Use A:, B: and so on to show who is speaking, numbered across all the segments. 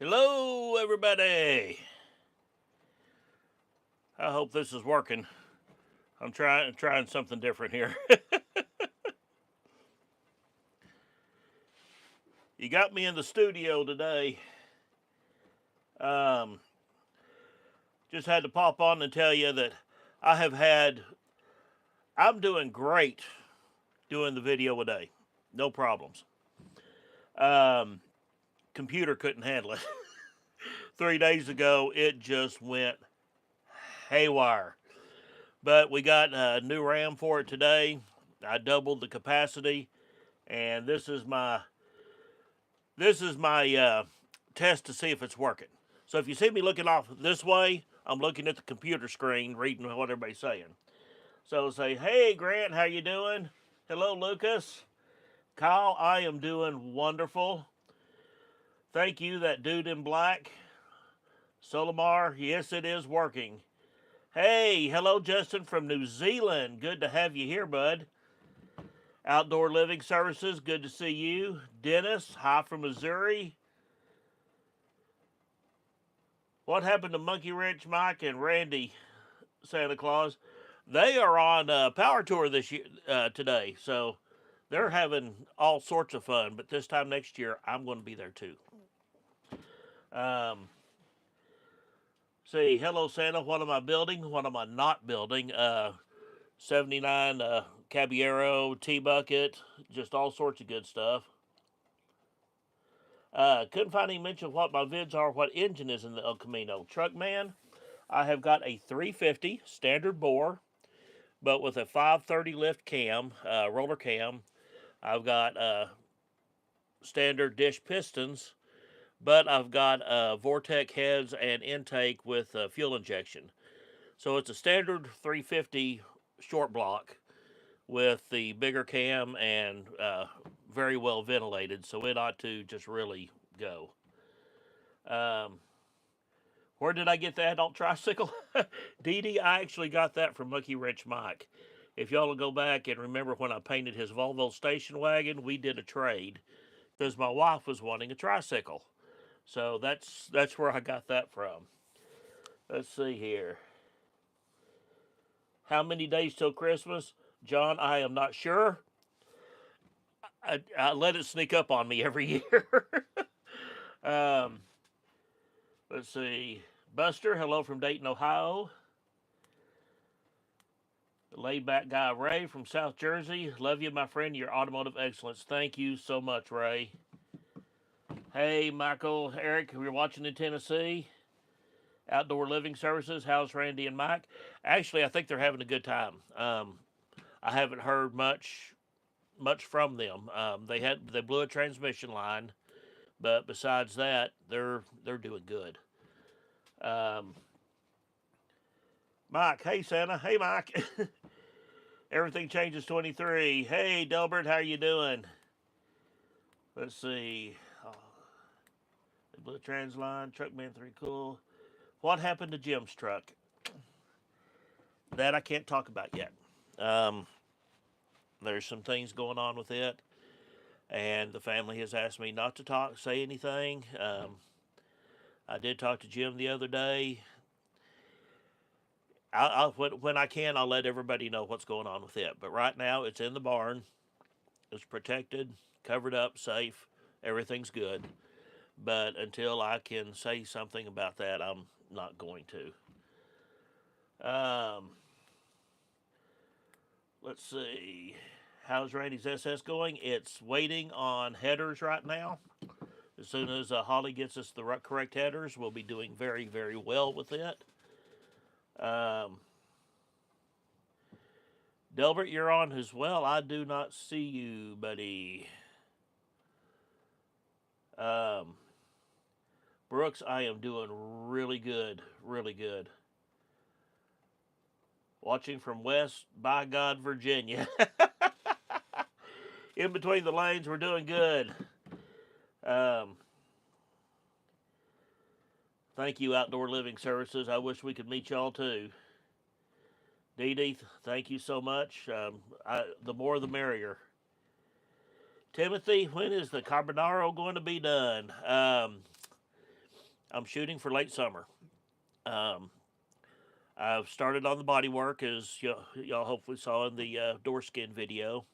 A: Hello, everybody. I hope this is working. I'm trying something different here. You got me in the studio today. Um, just had to pop on and tell you that I have had. I'm doing great doing the video today. No problems. Um, Computer couldn't handle it. 3 days ago, it just went haywire. But we got a new RAM for it today. I doubled the capacity, and this is my test to see if it's working. So if you see me looking off this way, I'm looking at the computer screen, reading what everybody's saying. So say, "Hey Grant, how you doing? Hello Lucas, Kyle, I am doing wonderful. Thank you, that dude in black, Solomar. Yes, it is working. Hey, hello Justin from New Zealand. Good to have you here, bud. Outdoor Living Services, good to see you. Dennis, hi from Missouri. What happened to Monkey Wrench Mike and Randy Santa Claus? They are on Power Tour this year today, so they're having all sorts of fun. But this time next year, I'm going to be there too. Um, See, hello Santa. What am I building? What am I not building? 79 Caballero T bucket, just all sorts of good stuff. Couldn't find any mention of what my vids are, what engine is in the El Camino. Truckman, I have got a 350 standard bore, but with a 530 lift cam, roller cam. I've got standard dish pistons, but I've got Vortec heads and intake with fuel injection. So it's a standard 350 short block with the bigger cam and very well ventilated, so it ought to just really go. Um, where did I get the adult tricycle? Dee Dee, I actually got that from Monkey Wrench Mike. If y'all will go back and remember when I painted his Volvo station wagon, we did a trade because my wife was wanting a tricycle. So that's where I got that from. Let's see here. How many days till Christmas? John, I am not sure. I let it sneak up on me every year. um, let's see. Buster, hello from Dayton, Ohio. Laid back guy Ray from South Jersey. Love you, my friend. Your automotive excellence. Thank you so much, Ray. Hey, Michael, Eric, we're watching in Tennessee. Outdoor Living Services. How's Randy and Mike? Actually, I think they're having a good time. I haven't heard much from them. They blew a transmission line, but besides that, they're doing good. Um, Mike, hey Santa, hey Mike. Everything changes 23. Hey Delbert, how you doing? Let's see. Oh, they blew a trans line. Truckman 3 cool. What happened to Jim's truck? That I can't talk about yet. Um, there's some things going on with it, and the family has asked me not to say anything. I did talk to Jim the other day. When I can, I'll let everybody know what's going on with it. But right now, it's in the barn. It's protected, covered up, safe. Everything's good. But until I can say something about that, I'm not going to. Let's see. How's Randy's SS going? It's waiting on headers right now. As soon as Holly gets us the correct headers, we'll be doing very, very well with it. Delbert, you're on as well. I do not see you, buddy. Brooks, I am doing really good. Really good. Watching from West, by God, Virginia. In between the lanes, we're doing good. Thank you, Outdoor Living Services. I wish we could meet y'all too. Dee Dee, thank you so much. The more the merrier. Timothy, when is the Carbonaro going to be done? I'm shooting for late summer. Um, I've started on the body work, as y'all hopefully saw in the door skin video.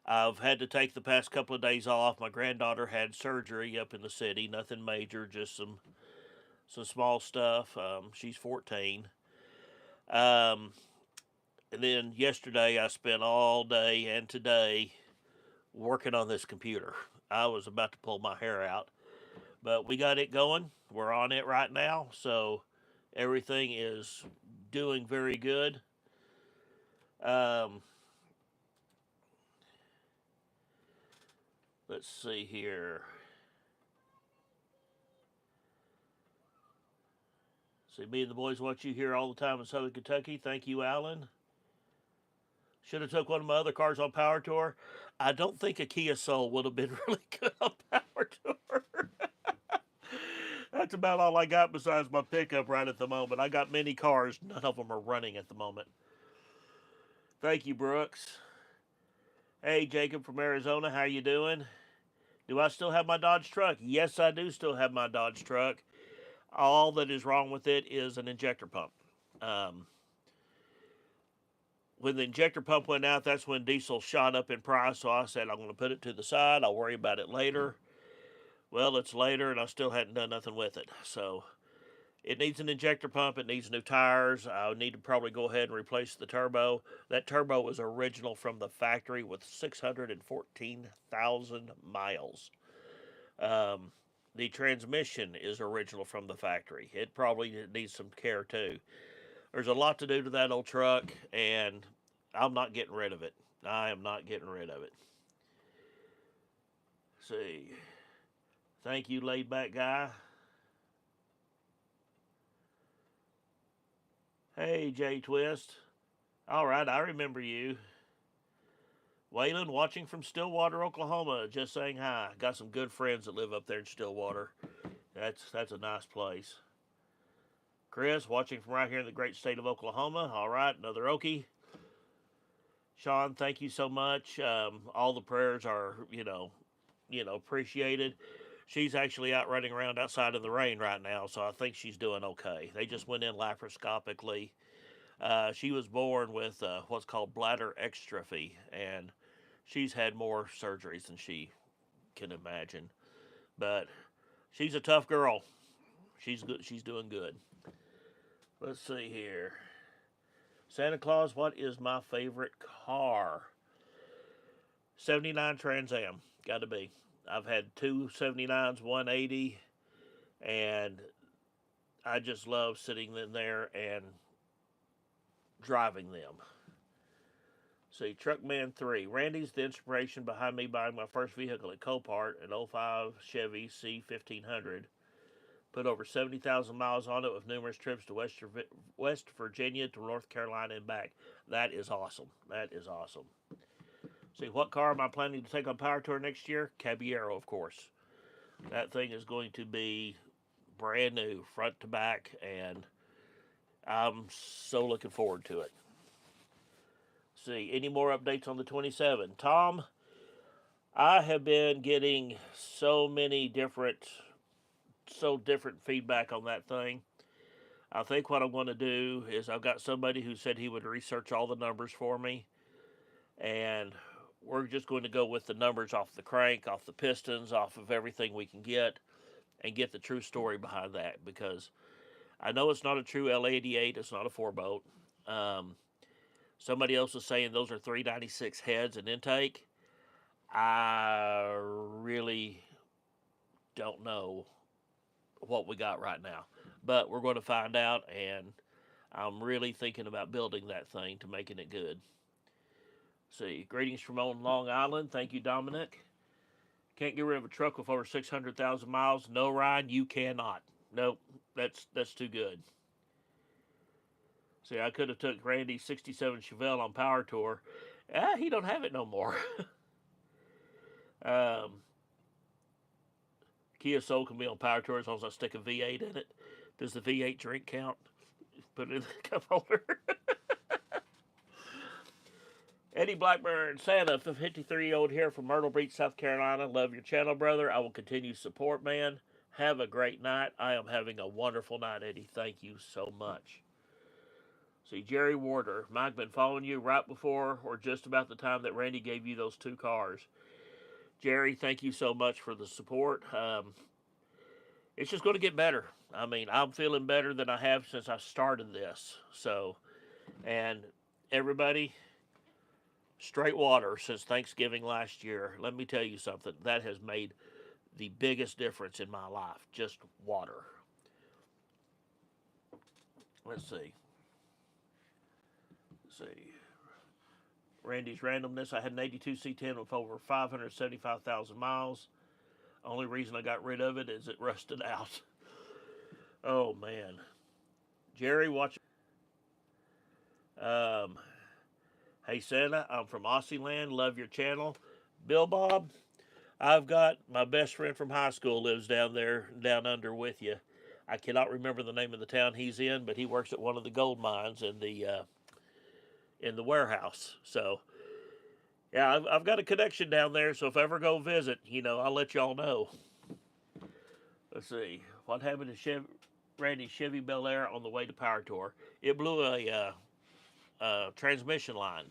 A: I've had to take the past couple of days off. My granddaughter had surgery up in the city. Nothing major, just some small stuff. She's 14. Um, and then yesterday I spent all day and today working on this computer. I was about to pull my hair out, but we got it going. We're on it right now, so everything is doing very good. Um, let's see here. See, me and the boys watch you here all the time in Southern Kentucky. Thank you, Alan. Should have took one of my other cars on Power Tour. I don't think a Kia Soul would have been really good on Power Tour. That's about all I got besides my pickup right at the moment. I got many cars. None of them are running at the moment. Thank you, Brooks. Hey, Jacob from Arizona. How you doing? Do I still have my Dodge truck? Yes, I do still have my Dodge truck. All that is wrong with it is an injector pump. Um, when the injector pump went out, that's when diesel shot up in price. So I said, I'm going to put it to the side. I'll worry about it later. Well, it's later, and I still hadn't done nothing with it. So it needs an injector pump. It needs new tires. I need to probably go ahead and replace the turbo. That turbo was original from the factory with 614,000 miles. Um, the transmission is original from the factory. It probably needs some care too. There's a lot to do to that old truck, and I'm not getting rid of it. I am not getting rid of it. Let's see. Thank you, laid back guy. Hey, Jay Twist. All right, I remember you. Waylon, watching from Stillwater, Oklahoma. Just saying hi. Got some good friends that live up there in Stillwater. That's a nice place. Chris, watching from right here in the great state of Oklahoma. All right, another Okie. Sean, thank you so much. All the prayers are, appreciated. She's actually out running around outside in the rain right now, so I think she's doing okay. They just went in laparoscopically. She was born with what's called bladder exstrophy, and she's had more surgeries than she can imagine. But she's a tough girl. She's good. She's doing good. Let's see here. Santa Claus, what is my favorite car? 79 Trans Am. Got to be. I've had two 79s, 180, and I just love sitting in there and driving them. See, Truckman 3. Randy's the inspiration behind me buying my first vehicle at Copart, an '05 Chevy C1500. Put over 70,000 miles on it with numerous trips to West Virginia to North Carolina and back. That is awesome. That is awesome. See, what car am I planning to take on Power Tour next year? Caballero, of course. That thing is going to be brand new, front to back, and I'm so looking forward to it. See, any more updates on the 27? Tom, I have been getting so different feedback on that thing. I think what I'm going to do is I've got somebody who said he would research all the numbers for me, and we're just going to go with the numbers off the crank, off the pistons, off of everything we can get, and get the true story behind that, because I know it's not a true L88, it's not a 4-boat. Somebody else is saying those are 396 heads and intake. I really don't know what we got right now, but we're going to find out, and I'm really thinking about building that thing to making it good. See, greetings from on Long Island. Thank you, Dominic. Can't get rid of a truck with over 600,000 miles. No, Ryan, you cannot. Nope, that's too good. See, I could have took Randy's '67 Chevelle on Power Tour. He don't have it no more. Kia Soul can be on Power Tour as long as I stick a V8 in it. Does the V8 drink count? Put it in the cup holder. Eddie Blackburn, Santa, 53-year-old here from Myrtle Beach, South Carolina. Love your channel, brother. I will continue to support, man. Have a great night. I am having a wonderful night, Eddie. Thank you so much. See, Jerry Warder, Mike been following you right before or just about the time that Randy gave you those 2 cars. Jerry, thank you so much for the support. It's just going to get better. I mean, I'm feeling better than I have since I started this. So, and everybody, straight water since Thanksgiving last year. Let me tell you something. That has made the biggest difference in my life. Just water. Let's see. Randy's randomness. I had an 82 C10 with over 575,000 miles. Only reason I got rid of it is it rusted out. Oh man, Jerry, watch. Hey Santa, I'm from Aussie Land. Love your channel. Bill Bob, I've got my best friend from high school lives down there, down under with you. I cannot remember the name of the town he's in, but he works at one of the gold mines in the warehouse. So yeah, I've got a connection down there. So if I ever go visit, I'll let y'all know. Let's see what happened to Randy's Chevy Bel Air on the way to Power Tour. It blew a transmission line,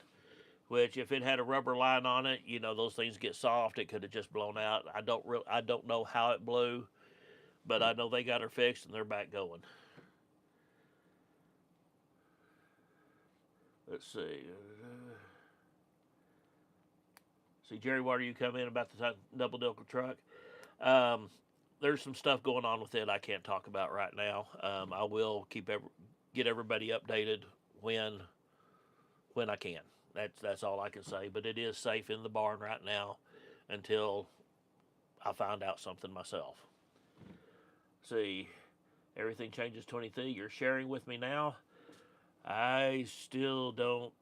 A: which if it had a rubber line on it, those things get soft. It could have just blown out. I don't know how it blew, but I know they got her fixed and they're back going. Let's see. See, Jerry, why do you come in about the double decker truck? There's some stuff going on with it I can't talk about right now. I will get everybody updated when I can. That's all I can say. But it is safe in the barn right now until I find out something myself. See, everything changes 23. You're sharing with me now. I still don't.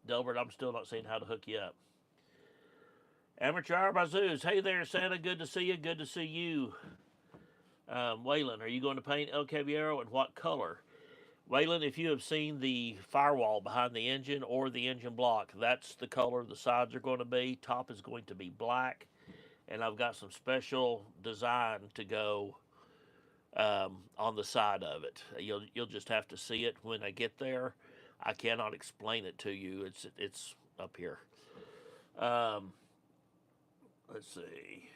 A: Delbert, I'm still not seeing how to hook you up. Amateur Bazoos, hey there, Santa. Good to see you. Good to see you. Waylon, are you going to paint El Caballero and what color? Waylon, if you have seen the firewall behind the engine or the engine block, that's the color the sides are going to be. Top is going to be black, and I've got some special design to go on the side of it. You'll just have to see it when I get there. I cannot explain it to you. It's up here. Let's see.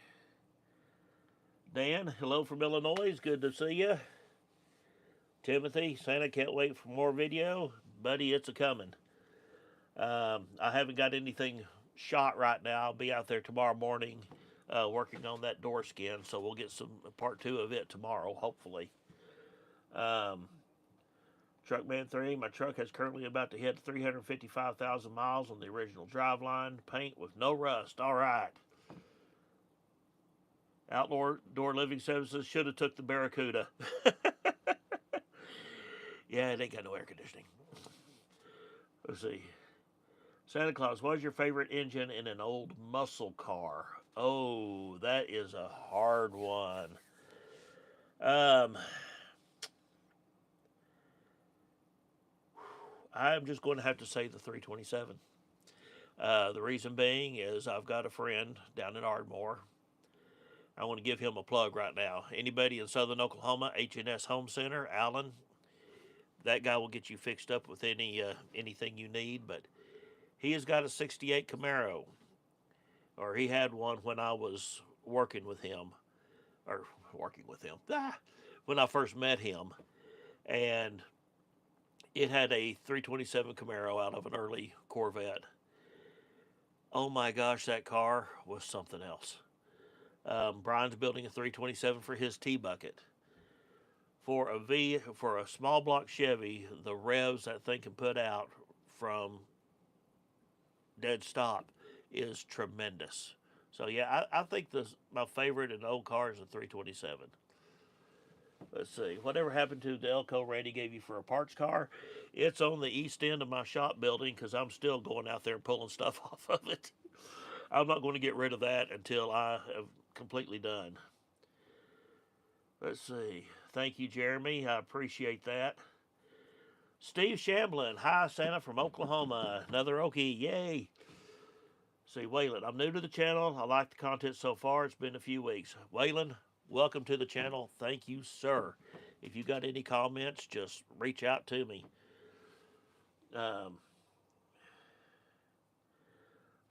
A: Dan, hello from Illinois. Good to see you. Timothy, Santa, can't wait for more video. Buddy, it's a coming. I haven't got anything shot right now. I'll be out there tomorrow morning working on that door skin, so we'll get some part 2 of it tomorrow, hopefully. Truckman 3, my truck has currently about to hit 355,000 miles on the original driveline. Paint with no rust. All right. Outdoor Living Services should have took the Barracuda. Yeah, it ain't got no air conditioning. Let's see. Santa Claus, what is your favorite engine in an old muscle car? Oh, that is a hard one. I'm just going to have to say the 327. The reason being is I've got a friend down in Ardmore. I want to give him a plug right now. Anybody in Southern Oklahoma, H&S Home Center, Allen, that guy will get you fixed up with anything you need. But he has got a 68 Camaro, or he had one when I was working with him, when I first met him, and it had a 327 Camaro out of an early Corvette. Oh my gosh, that car was something else. Brian's building a 327 for his T-Bucket. For a small block Chevy, the revs that thing can put out from dead stop is tremendous. So yeah, I think my favorite in old car is a 327. Let's see. Whatever happened to the Elko Randy gave you for a parts car? It's on the east end of my shop building because I'm still going out there and pulling stuff off of it. I'm not going to get rid of that until I have completely done. Let's see. Thank you, Jeremy. I appreciate that. Steve Shamblin. Hi, Santa from Oklahoma. Another Okie. Yay. See, Waylon, I'm new to the channel. I like the content so far. It's been a few weeks. Waylon, Welcome to the channel. Thank you, sir. If you got any comments, just reach out to me. Um,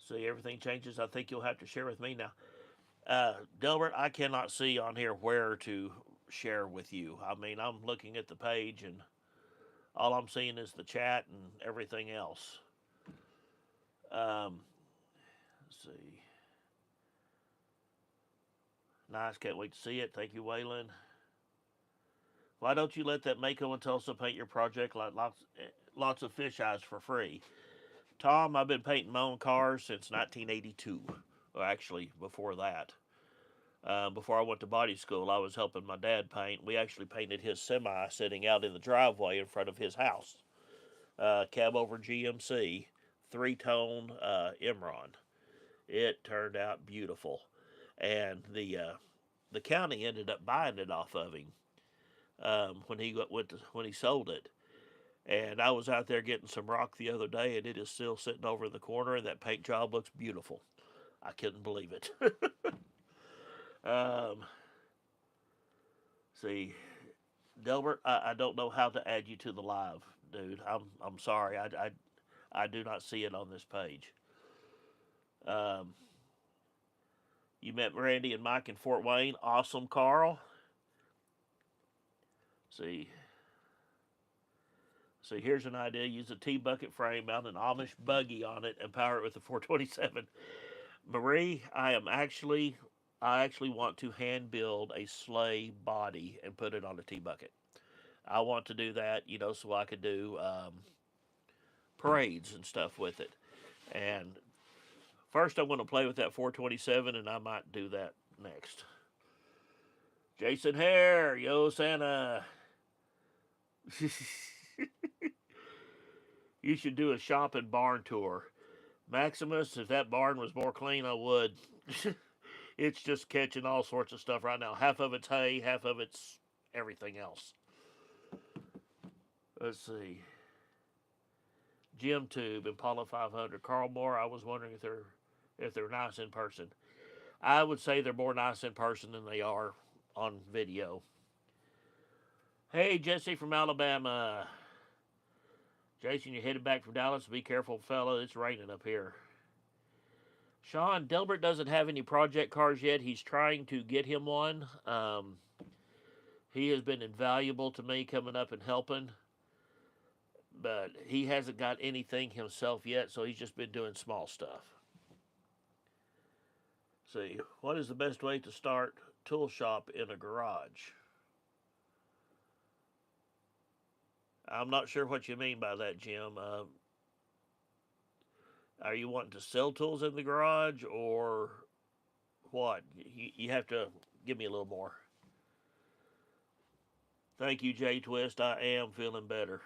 A: see, everything changes. I think you'll have to share with me now. Delbert, I cannot see on here where to share with you. I mean, I'm looking at the page and all I'm seeing is the chat and everything else. Let's see. Nice, can't wait to see it. Thank you, Waylon. Why don't you let that Mako and Tulsa paint your project like lots of fish eyes for free? Tom, I've been painting my own cars since 1982. Well, actually, before that. Before I went to body school, I was helping my dad paint. We actually painted his semi sitting out in the driveway in front of his house. Cab over GMC, 3-tone Imron. It turned out beautiful, and the county ended up buying it off of him when he sold it. And I was out there getting some rock the other day, and it is still sitting over in the corner, and that paint job looks beautiful. I couldn't believe it. um, see, Delbert, I don't know how to add you to the live, dude. I'm sorry. I do not see it on this page. Um, you met Randy and Mike in Fort Wayne. Awesome, Carl. See, so here's an idea. Use a T-bucket frame, mount an Amish buggy on it, and power it with a 427. Marie, I actually want to hand build a sleigh body and put it on a T-bucket. I want to do that, so I could do parades and stuff with it. And first, I'm going to play with that 427, and I might do that next. Jason Hare, yo Santa. You should do a shop and barn tour. Maximus, if that barn was more clean, I would. It's just catching all sorts of stuff right now. Half of it's hay, half of it's everything else. Let's see. Jim Tube, Impala 500. Carl Moore, I was wondering if they're nice in person. I would say they're more nice in person than they are on video. Hey, Jesse from Alabama. Jason, you're headed back from Dallas. Be careful, fella. It's raining up here. Sean, Delbert doesn't have any project cars yet. He's trying to get him one. He has been invaluable to me coming up and helping, but he hasn't got anything himself yet, so he's just been doing small stuff. See, what is the best way to start tool shop in a garage? I'm not sure what you mean by that, Jim. Are you wanting to sell tools in the garage or what? You have to give me a little more. Thank you, J Twist. I am feeling better.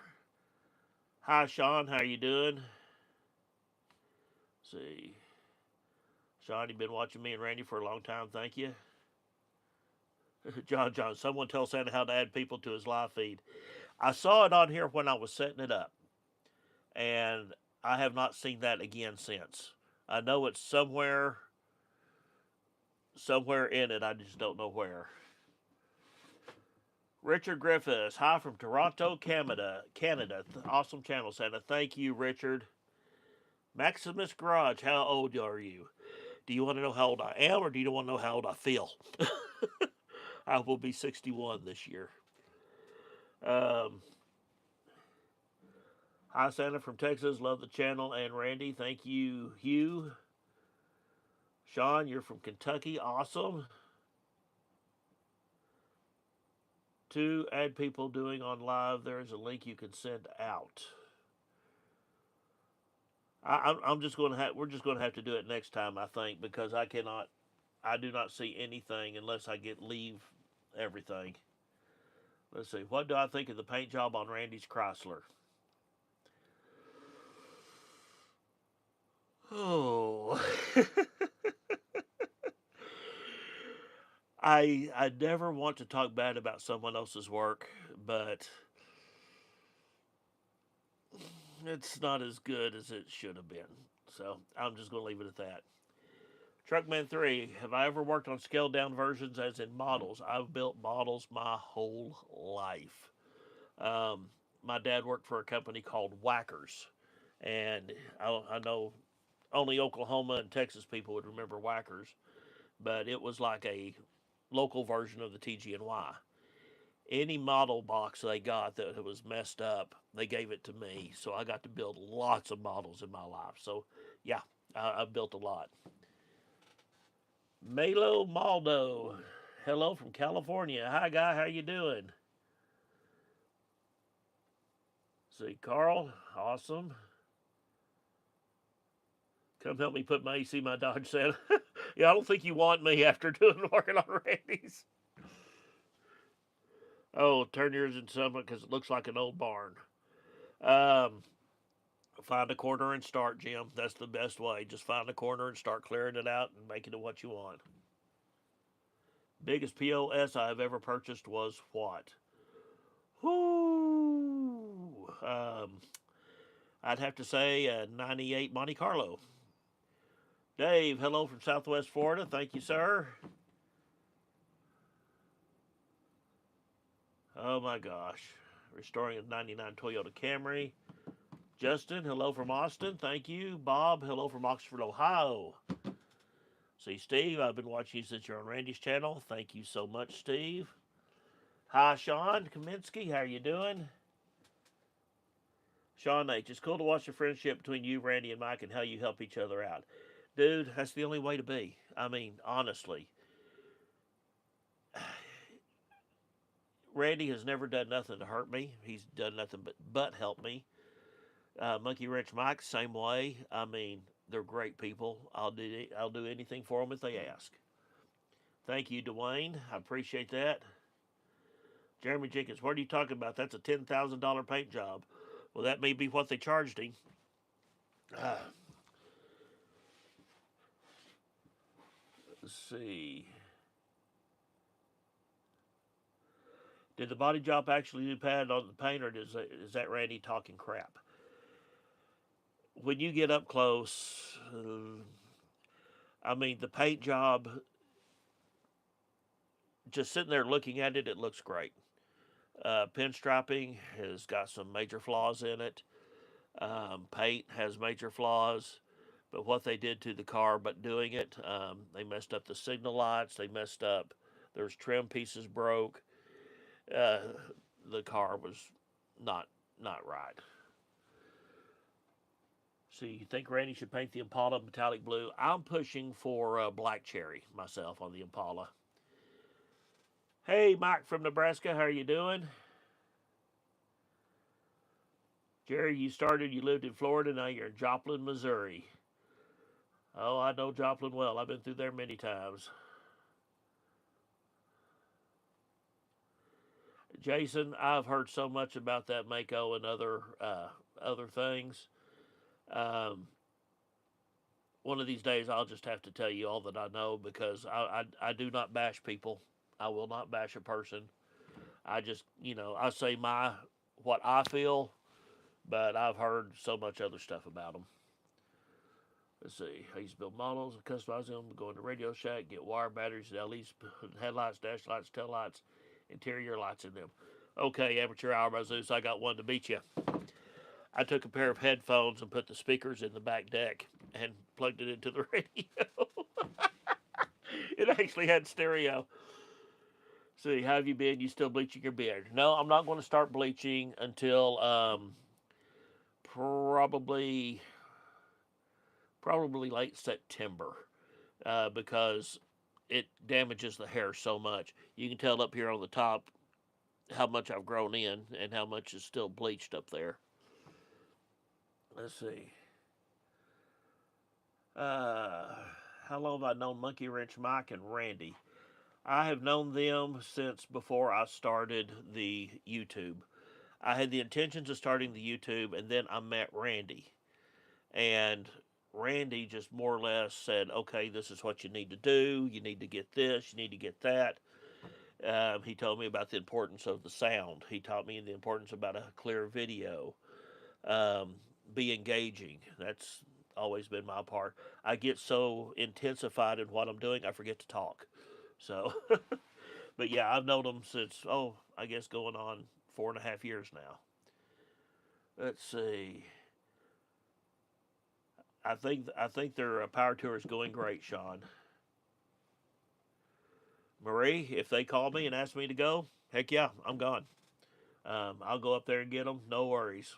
A: Hi, Sean. How you doing? Let's see. Sean, you've been watching me and Randy for a long time. Thank you. John, someone tell Santa how to add people to his live feed. I saw it on here when I was setting it up, and I have not seen that again since. I know it's somewhere in it. I just don't know where. Richard Griffiths, hi from Toronto, Canada. Awesome channel, Santa. Thank you, Richard. Maximus Garage, how old are you? Do you want to know how old I am, or do you want to know how old I feel? I will be 61 this year. Hi, Santa from Texas. Love the channel. And Randy, thank you, Hugh. Sean, you're from Kentucky. Awesome. To add people doing on live, there is a link you can send out. I'm just going to have. We're just going to have to do it next time, I think, because I do not see anything unless I leave everything. Let's see. What do I think of the paint job on Randy's Chrysler? Oh. I never want to talk bad about someone else's work, but it's not as good as it should have been. So I'm just going to leave it at that. Truckman 3, have I ever worked on scaled down versions as in models? I've built models my whole life. Um, my dad worked for a company called Whackers, and I know only Oklahoma and Texas people would remember Whackers, but it was like a local version of the TG&Y. Any model box they got that was messed up, they gave it to me, so I got to build lots of models in my life. So, yeah, I've built a lot. Malo Maldo, hello from California. Hi, guy, how you doing? See, Carl, awesome. Come help me put my AC in my Dodge Santa. Yeah, I don't think you want me after working on Randy's. Oh, turn yours in something because it looks like an old barn. Um, Find a corner and start, Jim. That's the best way. Just find a corner and start clearing it out and making it what you want. Biggest POS I have ever purchased was what? Whoo! I'd have to say a 98 Monte Carlo. Dave, hello from Southwest Florida. Thank you, sir. Oh my gosh. Restoring a 99 Toyota Camry. Justin, hello from Austin. Thank you. Bob, hello from Oxford, Ohio. See, Steve, I've been watching you since you're on Randy's channel. Thank you so much, Steve. Hi, Sean Kaminsky. How are you doing? Sean H. It's cool to watch the friendship between you, Randy, and Mike and how you help each other out. Dude, that's the only way to be. I mean, honestly. Randy has never done nothing to hurt me. He's done nothing but help me. Monkey Wrench Mike, same way. I mean, they're great people. I'll do anything for them if they ask. Thank you, Dwayne. I appreciate that. Jeremy Jenkins, what are you talking about? That's a $10,000 paint job. Well, that may be what they charged him. Let's see. Did the body job actually do pad on the paint, or is that Randy talking crap? When you get up close, I mean, the paint job, just sitting there looking at it, it looks great. Pinstriping has got some major flaws in it. Paint has major flaws, but what they did to the car, but doing it, they messed up the signal lights. They messed up. There's trim pieces broke. Uh, the car was not right. So you think Randy should paint the Impala metallic blue? I'm pushing for black cherry myself on the Impala. Hey, Mike from Nebraska, how are you doing? Jerry, you lived in Florida, now you're in Joplin, Missouri. Oh, I know Joplin well. I've been through there many times. Jason, I've heard so much about that Mako and other things. Um, One of these days, I'll just have to tell you all that I know because I do not bash people. I will not bash a person. I just I say what I feel, but I've heard so much other stuff about them. Let's see. I used to build models and customize them, go into Radio Shack, get wire batteries, LEDs, headlights, dash lights, tail lights, interior lights in them. Okay, amateur hour by Zeus, I got one to beat you. I took a pair of headphones and put the speakers in the back deck and plugged it into the radio. It actually had stereo. See, how have you been? You still bleaching your beard? No, I'm not going to start bleaching until probably late September because it damages the hair so much. You can tell up here on the top how much I've grown in and how much is still bleached up there. Let's see. How long have I known Monkey Wrench Mike and Randy? I have known them since before I started the YouTube. I had the intentions of starting the YouTube, and then I met Randy. And Randy just more or less said, okay, this is what you need to do. You need to get this, you need to get that. He told me about the importance of the sound. He taught me the importance about a clear video. Be engaging. That's always been my part. I get so intensified in what I'm doing, I forget to talk. So, but yeah, I've known them since, I guess going on 4.5 years now. Let's see. I think their power tour is going great, Sean. Marie, if they call me and ask me to go, heck yeah, I'm gone. I'll go up there and get them. No worries.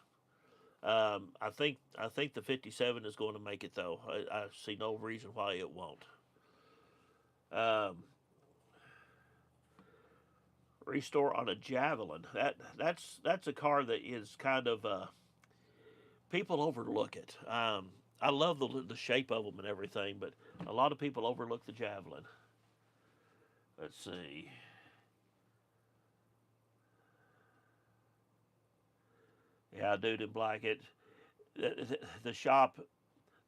A: I think the 57 is going to make it though. I see no reason why it won't. Um, Restore on a Javelin. That's a car that is kind of people overlook it. I love the shape of them and everything, but a lot of people overlook the Javelin. Let's see. Yeah, dude in black. The shop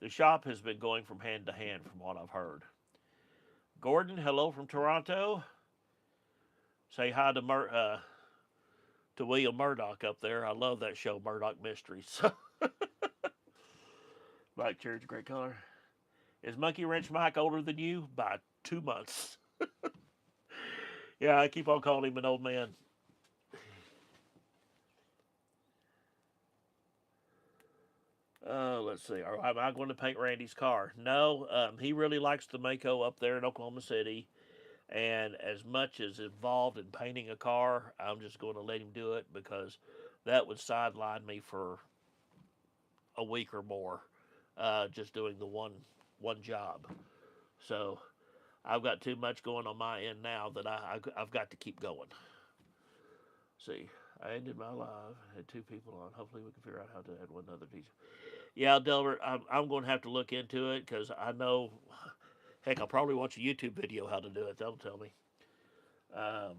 A: the shop has been going from hand to hand from what I've heard. Gordon, hello from Toronto. Say hi to William Murdoch up there. I love that show, Murdoch Mysteries. Black Church, great color. Is Monkey Wrench Mike older than you? By 2 months. Yeah, I keep on calling him an old man. Let's see. Am I going to paint Randy's car? No. He really likes the Mako up there in Oklahoma City. And as much as involved in painting a car, I'm just going to let him do it because that would sideline me for a week or more, just doing the one job. So I've got too much going on my end now that I've got to keep going. See, I ended my live, had two people on. Hopefully, we can figure out how to add one other teacher. Yeah, Delbert, I'm going to have to look into it because I know. Heck, I'll probably watch a YouTube video how to do it. That'll tell me. Um,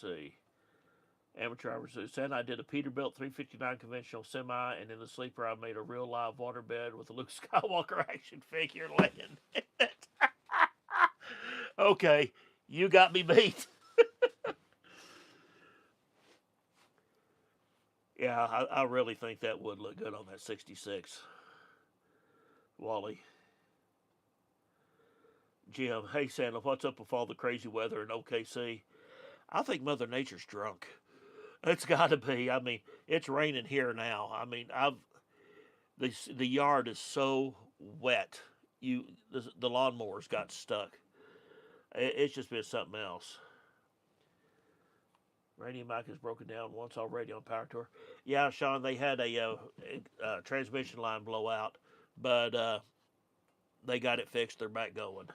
A: see. Amateur drivers said I did a Peterbilt 359 conventional semi, and in the sleeper I made a real live waterbed with a Luke Skywalker action figure laying in it. Okay, you got me beat. Yeah, I really think that would look good on that 66. Wally. Jim, hey Santa, what's up with all the crazy weather in OKC? I think Mother Nature's drunk. It's got to be. I mean, it's raining here now. I mean, the yard is so wet. The lawnmowers got stuck. It's just been something else. Randy and Mike has broken down once already on Power Tour. Yeah, Sean, they had a transmission line blowout, but they got it fixed. They're back going.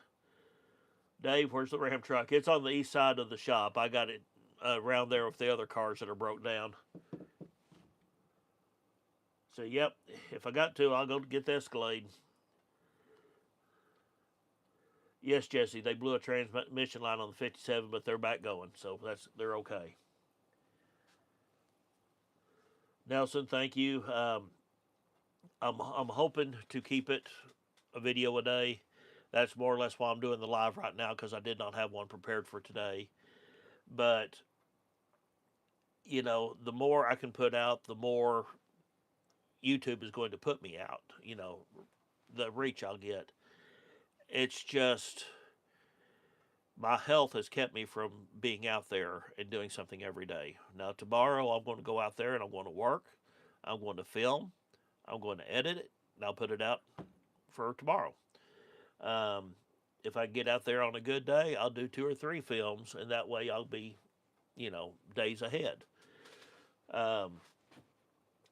A: Dave, where's the Ram truck? It's on the east side of the shop. I got it around there with the other cars that are broke down. So, yep, if I got to, I'll go get the Escalade. Yes, Jesse, they blew a transmission line on the 57, but they're back going, so they're okay. Nelson, thank you. I'm hoping to keep it a video a day. That's more or less why I'm doing the live right now because I did not have one prepared for today. But the more I can put out, the more YouTube is going to put me out. The reach I'll get. It's just my health has kept me from being out there and doing something every day. Now tomorrow I'm going to go out there and I'm going to work. I'm going to film. I'm going to edit it, and I'll put it out for tomorrow. If I get out there on a good day, I'll do 2 or 3 films, and that way I'll be, days ahead. I'm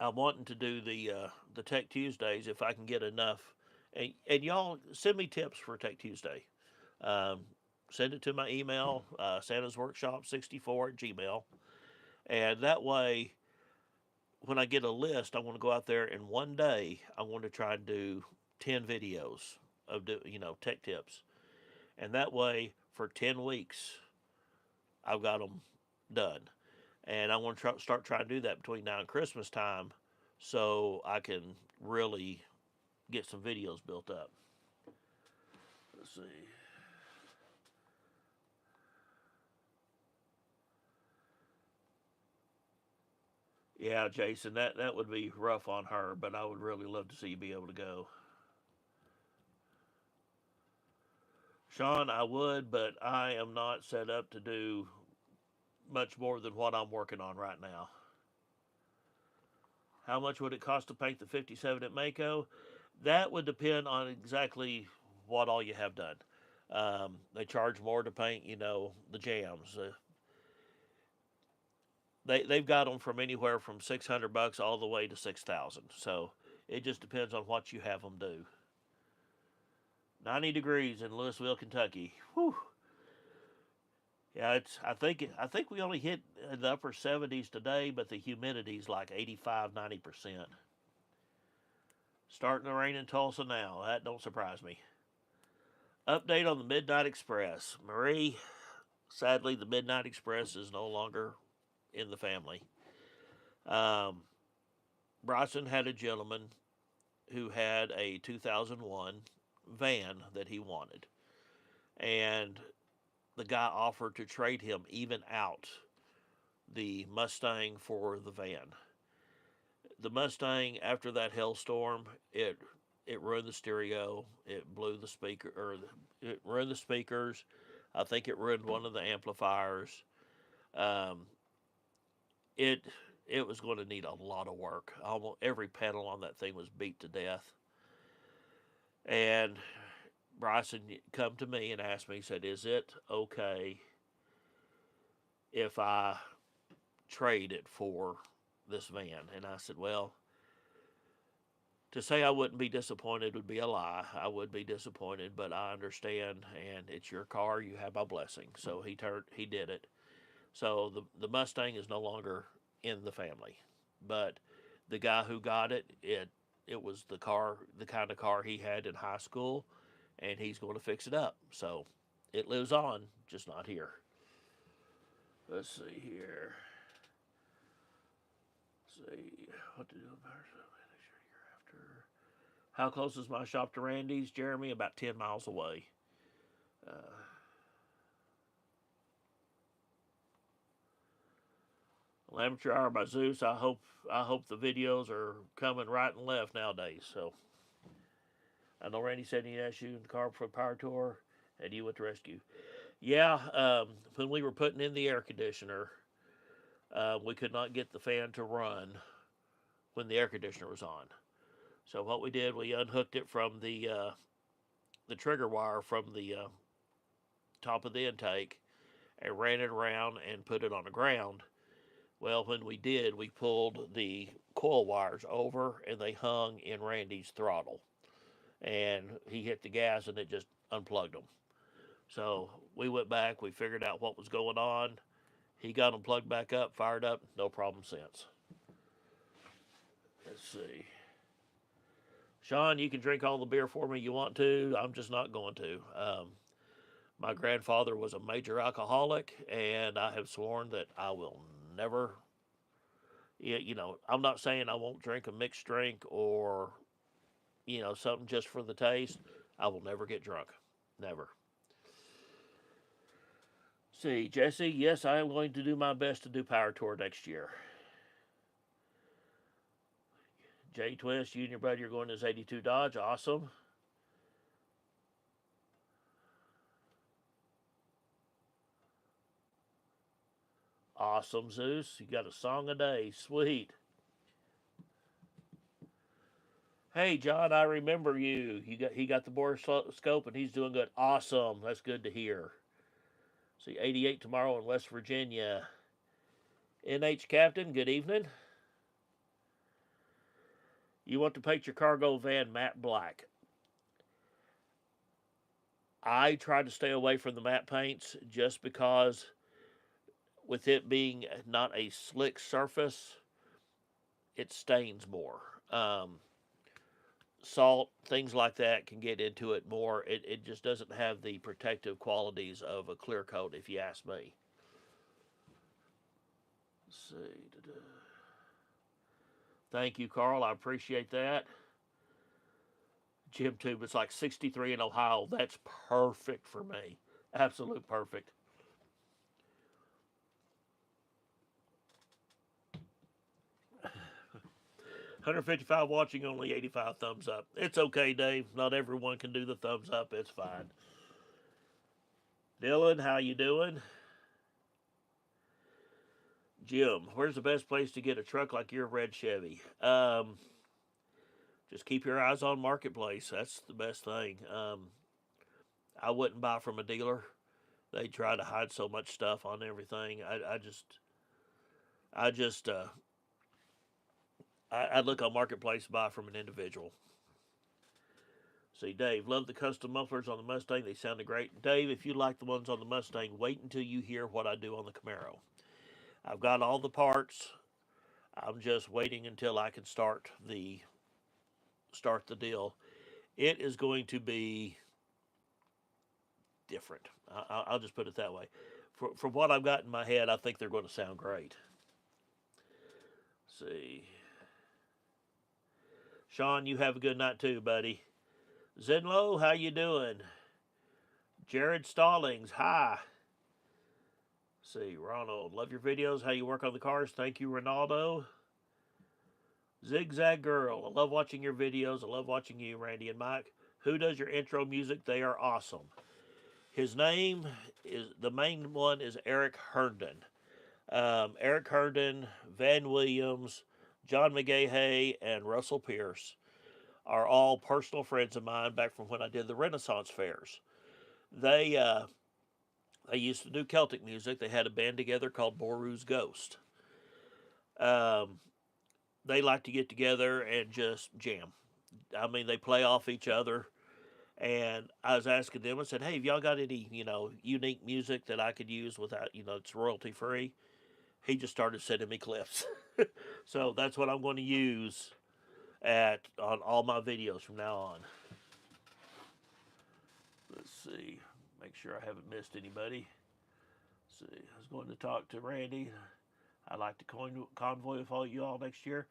A: wanting to do the Tech Tuesdays if I can get enough. And y'all send me tips for Tech Tuesday. Send it to my email, Santa's Workshop 64 at Gmail. And that way, when I get a list, I want to go out there and one day I want to try and do 10 videos of tech tips. And that way, for 10 weeks, I've got them done. And I want to start trying to do that between now and Christmas time so I can really get some videos built up. Let's see. Yeah, Jason, that would be rough on her, but I would really love to see you be able to go. Sean, I would, but I am not set up to do much more than what I'm working on right now. How much would it cost to paint the 57 at Mako? That would depend on exactly what all you have done. They charge more to paint, the jams. They've got them from anywhere from $600 all the way to 6,000. So it just depends on what you have them do. 90 degrees in Louisville, Kentucky. Whew. Yeah, it's. I think we only hit the upper 70s today, but the humidity's like 85-90%. Starting to rain in Tulsa now. That don't surprise me. Update on the Midnight Express. Marie, sadly, the Midnight Express is no longer in the family. Um, Bryson had a gentleman who had a 2001 van that he wanted, and the guy offered to trade him even out the Mustang for the van. The Mustang, after that hailstorm, it ruined the stereo. It blew the speaker, or it ruined the speakers. I think it ruined one of the amplifiers. Um, it it was going to need a lot of work. Almost every pedal on that thing was beat to death. And Bryson come to me and asked me, he said, "Is it okay if I trade it for this van?" And I said, "Well, to say I wouldn't be disappointed would be a lie. I would be disappointed, but I understand, and it's your car. You have my blessing." So he did it. So the Mustang is no longer in the family, but the guy who got it was the kind of car he had in high school, and he's going to fix it up. So it lives on, just not here. Let's see here. Let's see what to do about it. How close is my shop to Randy's, Jeremy? About 10 miles away. Uh, Amateur Hour by Zeus. I hope the videos are coming right and left nowadays. So I know Randy said he asked you in the car for a power tour, and you went to rescue. Yeah, when we were putting in the air conditioner, we could not get the fan to run when the air conditioner was on. So what we did, we unhooked it from the trigger wire from the top of the intake and ran it around and put it on the ground. Well, when we did, we pulled the coil wires over and they hung in Randy's throttle. And he hit the gas and it just unplugged them. So we went back, we figured out what was going on. He got them plugged back up, fired up, no problem since. Let's see. Sean, you can drink all the beer for me you want to. I'm just not going to. My grandfather was a major alcoholic, and I have sworn that I will never. I'm not saying I won't drink a mixed drink or, something just for the taste. I will never get drunk. Never. See, Jesse, yes, I am going to do my best to do Power Tour next year. J Twist, you and your buddy are going to his 82 Dodge. Awesome. Awesome, Zeus. You got a song a day. Sweet. Hey, John, I remember you. He got the borescope and he's doing good. Awesome. That's good to hear. See, 88 tomorrow in West Virginia. NH Captain, good evening. You want to paint your cargo van matte black? I try to stay away from the matte paints just because, with it being not a slick surface, it stains more. Salt, things like that can get into it more. It just doesn't have the protective qualities of a clear coat, if you ask me. Let's see. Thank you, Carl. I appreciate that. Jim Tube, it's like 63 in Ohio. That's perfect for me. Absolute perfect. 155 watching, only 85 thumbs up. It's okay, Dave. Not everyone can do the thumbs up. It's fine. Dylan, how you doing? Jim, where's the best place to get a truck like your red Chevy? Just keep your eyes on Marketplace. That's the best thing. I wouldn't buy from a dealer. They try to hide so much stuff on everything. I look on Marketplace to buy from an individual. See, Dave, love the custom mufflers on the Mustang. They sounded great. Dave, if you like the ones on the Mustang, wait until you hear what I do on the Camaro. I've got all the parts. I'm just waiting until I can start the deal. It is going to be different. I'll just put it that way. From what I've got in my head, I think they're going to sound great. Let's see. Sean, you have a good night too, buddy. Zenlo, how you doing? Jared Stallings, hi. Let's see, Ronald, love your videos, how you work on the cars. Thank you, Ronaldo. Zigzag Girl, I love watching your videos. I love watching you, Randy and Mike. Who does your intro music? They are awesome. His name is, the main one is Eric Herndon. Eric Herndon, Van Williams, John McGahey, and Russell Pierce are all personal friends of mine back from when I did the Renaissance fairs. They used to do Celtic music. They had a band together called Boru's Ghost. They like to get together and just jam. I mean, they play off each other. And I was asking them, I said, hey, have y'all got any, unique music that I could use without, it's royalty free? He just started sending me clips. So that's what I'm going to use on all my videos from now on. Let's see. Make sure I haven't missed anybody. Let's see. I was going to talk to Randy. I'd like to convoy with all you all next year.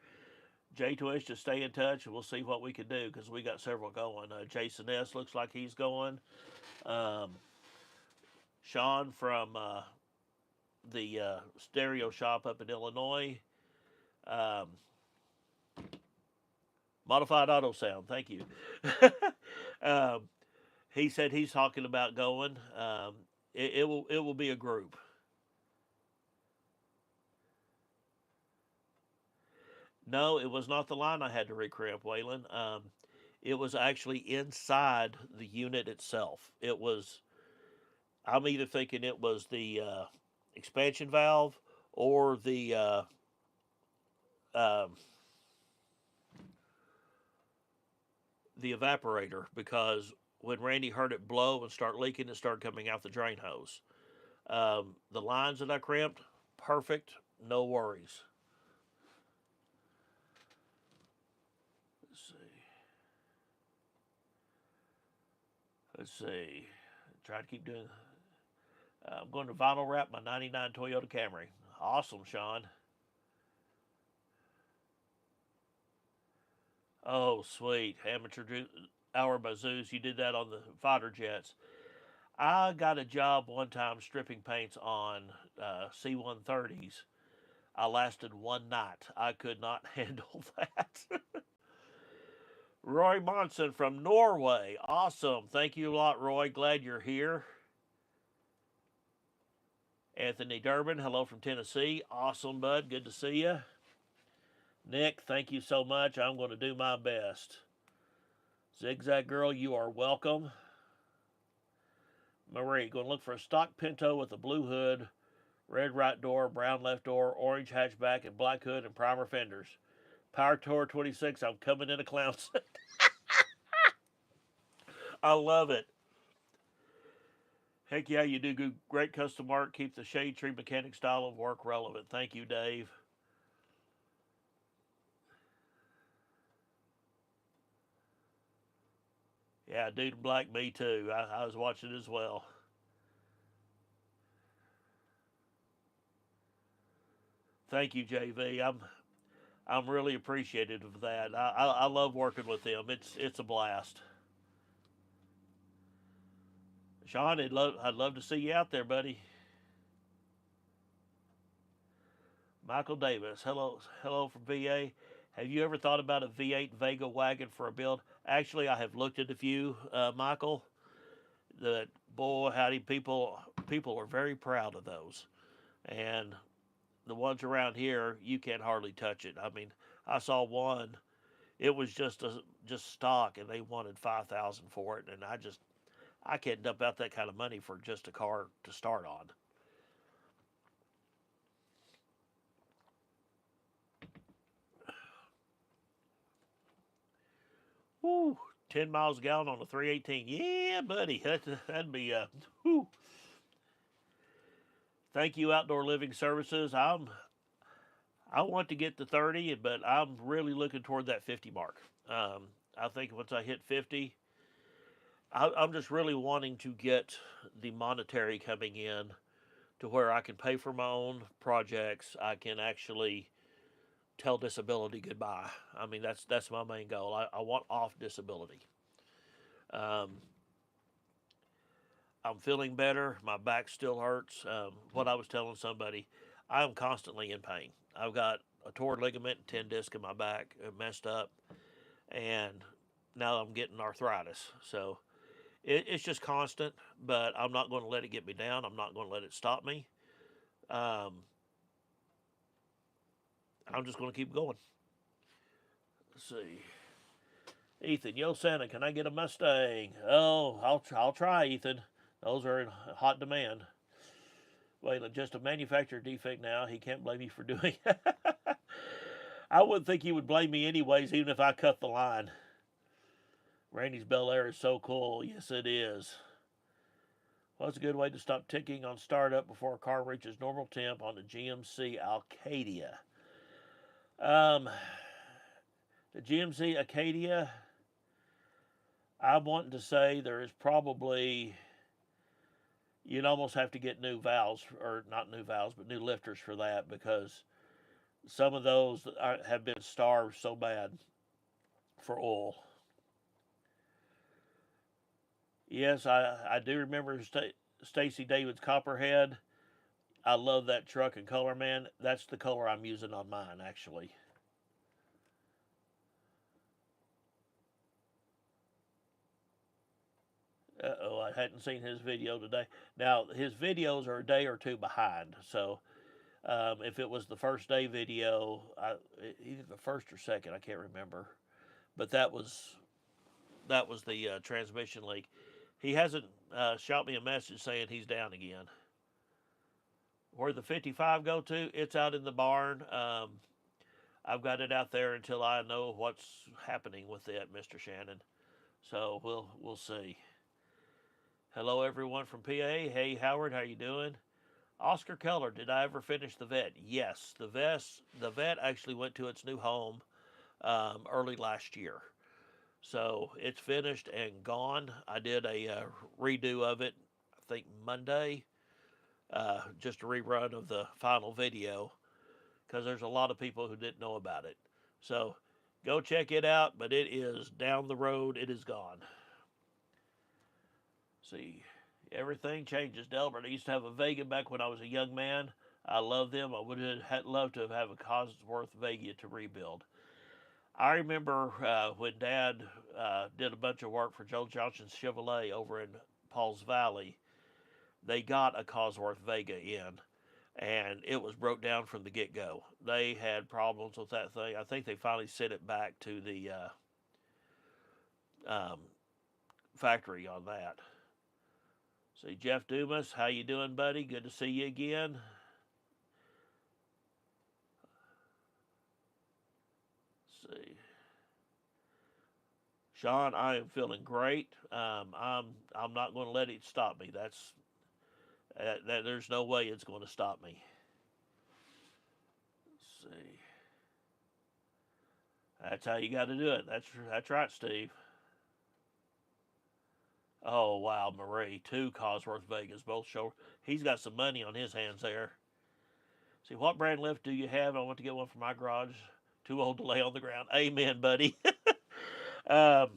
A: J2S, just stay in touch and we'll see what we can do because we got several going. Jason S. looks like he's going. Sean from the stereo shop up in Illinois. Modified Auto Sound, thank you. He said he's talking about going. It will be a group. No, it was not the line I had to recrimp, Waylon. It was actually inside the unit itself. It was. I'm either thinking it was the expansion valve or the evaporator, because when Randy heard it blow and start leaking, it started coming out the drain hose. The lines that I crimped, perfect, no worries. Let's see. Try to keep doing. I'm going to vinyl wrap my '99 Toyota Camry. Awesome, Sean. Oh, sweet. Amateur hour by Zeus. You did that on the fighter jets. I got a job one time stripping paints on C-130s. I lasted one night. I could not handle that. Roy Monson from Norway. Awesome. Thank you a lot, Roy. Glad you're here. Anthony Durbin, hello from Tennessee. Awesome, bud. Good to see you. Nick, thank you so much. I'm going to do my best. Zigzag Girl, you are welcome. Marie, going to look for a stock Pinto with a blue hood, red right door, brown left door, orange hatchback, and black hood and primer fenders. Power Tour 26, I'm coming in a clown suit. I love it. Heck yeah, you do great custom art. Keep the shade tree mechanic style of work relevant. Thank you, Dave. Yeah, Dude in Black, me too. I was watching as well. Thank you, JV. I'm really appreciative of that. I love working with them. It's a blast. Sean, I'd love to see you out there, buddy. Michael Davis, hello from VA. Have you ever thought about a V8 Vega wagon for a build? Actually, I have looked at a few, Michael. That boy, howdy, people are very proud of those, and the ones around here you can't hardly touch it. I mean, I saw one. It was just stock, and they wanted 5,000 for it, and I can't dump out that kind of money for just a car to start on. Woo, 10 miles a gallon on a 318. Yeah, buddy, that'd be whoo. Thank you, Outdoor Living Services. I want to get to 30, but I'm really looking toward that 50 mark. I think once I hit 50, I'm just really wanting to get the monetary coming in to where I can pay for my own projects. I can actually tell disability goodbye. I mean, that's my main goal. I want off disability. Um, I'm feeling better. My back still hurts. What I was telling somebody, I'm constantly in pain. I've got a torn ligament, 10 disc in my back, messed up, and now I'm getting arthritis. So it's just constant, but I'm not going to let it get me down. I'm not going to let it stop me. Um, I'm just going to keep going. Let's see. Ethan, yo Santa, can I get a Mustang? Oh, I'll try, Ethan. Those are in hot demand. Wait, just a manufacturer defect now. He can't blame you for doing it. I wouldn't think he would blame me anyways, even if I cut the line. Randy's Bel Air is so cool. Yes, it is. What's a good way to stop ticking on startup before a car reaches normal temp on the GMC Acadia? The GMC Acadia, I'm wanting to say there is probably, you'd almost have to get new valves, or not new valves, but new lifters for that, because some of those have been starved so bad for oil. Yes, I do remember Stacy David's Copperhead. I love that truck and color, man. That's the color I'm using on mine, actually. Uh-oh, I hadn't seen his video today. Now, his videos are a day or two behind. So, if it was the first day video, either the first or second, I can't remember. But that was the transmission leak. He hasn't shot me a message saying he's down again. Where the 55 go to? It's out in the barn. I've got it out there until I know what's happening with it, Mr. Shannon. So we'll see. Hello, everyone from PA. Hey, Howard, how you doing? Oscar Keller, did I ever finish the vet? Yes, the vet actually went to its new home early last year. So it's finished and gone. I did a redo of it, I think Monday, just a rerun of the final video because there's a lot of people who didn't know about it. So go check it out, but it is down the road. It is gone. See, everything changes, Delbert. I used to have a Vega back when I was a young man. I love them. I would have loved to have a Cosworth Vega to rebuild. I remember when Dad did a bunch of work for Joe Johnson's Chevrolet over in Pauls Valley. They got a Cosworth Vega in, and it was broke down from the get-go. They had problems with that thing. I think they finally sent it back to the um, factory on that. See, Jeff Dumas, how you doing, buddy? Good to see you again. Let's see. Sean, I am feeling great. I'm not going to let it stop me. There's no way it's going to stop me. Let's see. That's how you got to do it. That's right, Steve. Oh wow, Marie, two Cosworth Vegas, both show. He's got some money on his hands there. See, what brand lift do you have? I want to get one for my garage. Too old to lay on the ground. Amen, buddy. um,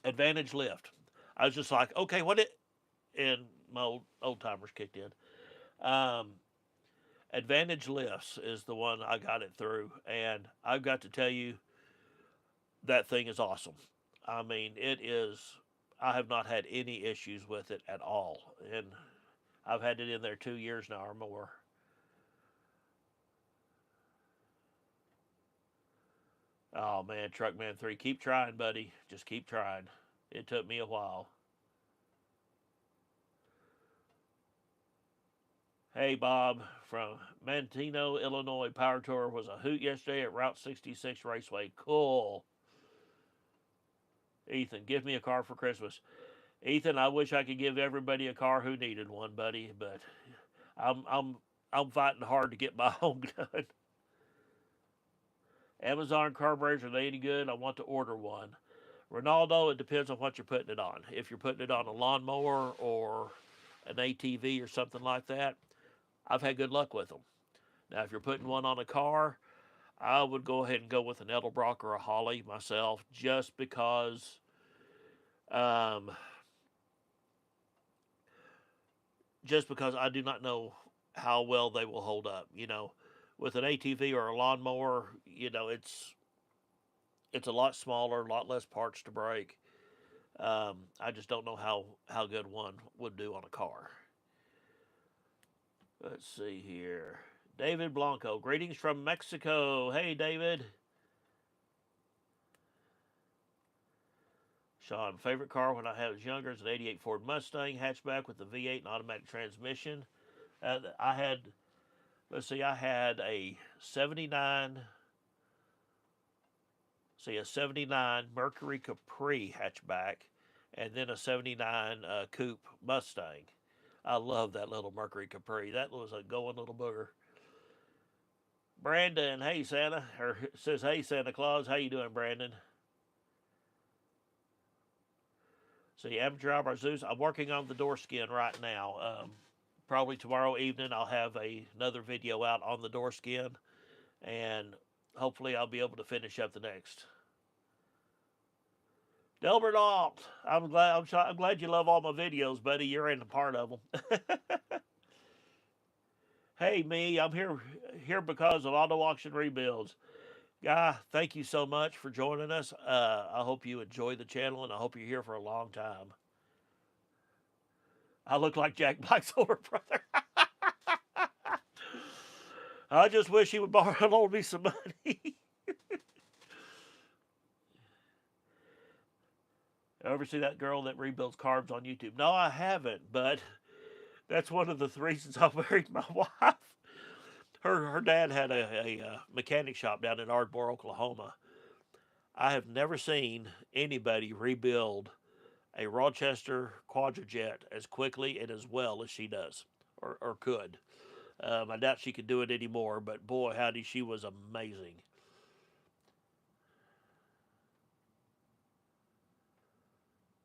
A: Advantage lift. I was just like, okay, what it? And my old timers kicked in. Um, Advantage Lifts is the one I got it through, and I've got to tell you, that thing is awesome. I mean, it is. I have not had any issues with it at all, and I've had it in there 2 years now or more. Oh man, Truckman 3, keep trying, buddy. Just keep trying. It took me a while. Hey Bob from Manteno, Illinois. Power Tour was a hoot yesterday at Route 66 Raceway. Cool. Ethan, give me a car for Christmas. Ethan, I wish I could give everybody a car who needed one, buddy, but I'm I'm I'm fighting hard to get my own done. Amazon carburetors, are they any good? I want to order one. Ronaldo, it depends on what you're putting it on. If you're putting it on a lawnmower or an ATV or something like that, I've had good luck with them. Now, if you're putting one on a car, I would go ahead and go with an Edelbrock or a Holly myself, um, just because I do not know how well they will hold up. With an ATV or a lawnmower, it's a lot smaller, a lot less parts to break. I just don't know how good one would do on a car. Let's see here. David Blanco, greetings from Mexico. Hey, David. Sean, favorite car when I was younger is an '88 Ford Mustang hatchback with the V8 and automatic transmission. I had, let's see, I had a '79, a '79 Mercury Capri hatchback, and then a '79 Coupe Mustang. I love that little Mercury Capri. That was a going little booger. Brandon, hey Santa, or says hey Santa Claus. How you doing, Brandon? See, amateur Alvar Zeus. I'm working on the door skin right now. Probably tomorrow evening I'll have another video out on the door skin, and hopefully I'll be able to finish up the next. Delbert Alt, I'm glad you love all my videos, buddy. You're in a part of them. Hey, me, I'm here because of auto auction rebuilds. Guy, thank you so much for joining us. I hope you enjoy the channel, and I hope you're here for a long time. I look like Jack Black's older brother. I just wish he would borrow me some money. Ever see that girl that rebuilds cars on YouTube? No, I haven't, but that's one of the reasons I married my wife. Her dad had a mechanic shop down in Ardmore, Oklahoma. I have never seen anybody rebuild a Rochester Quadrajet as quickly and as well as she does, or could. I doubt she could do it anymore, but boy, howdy, she was amazing.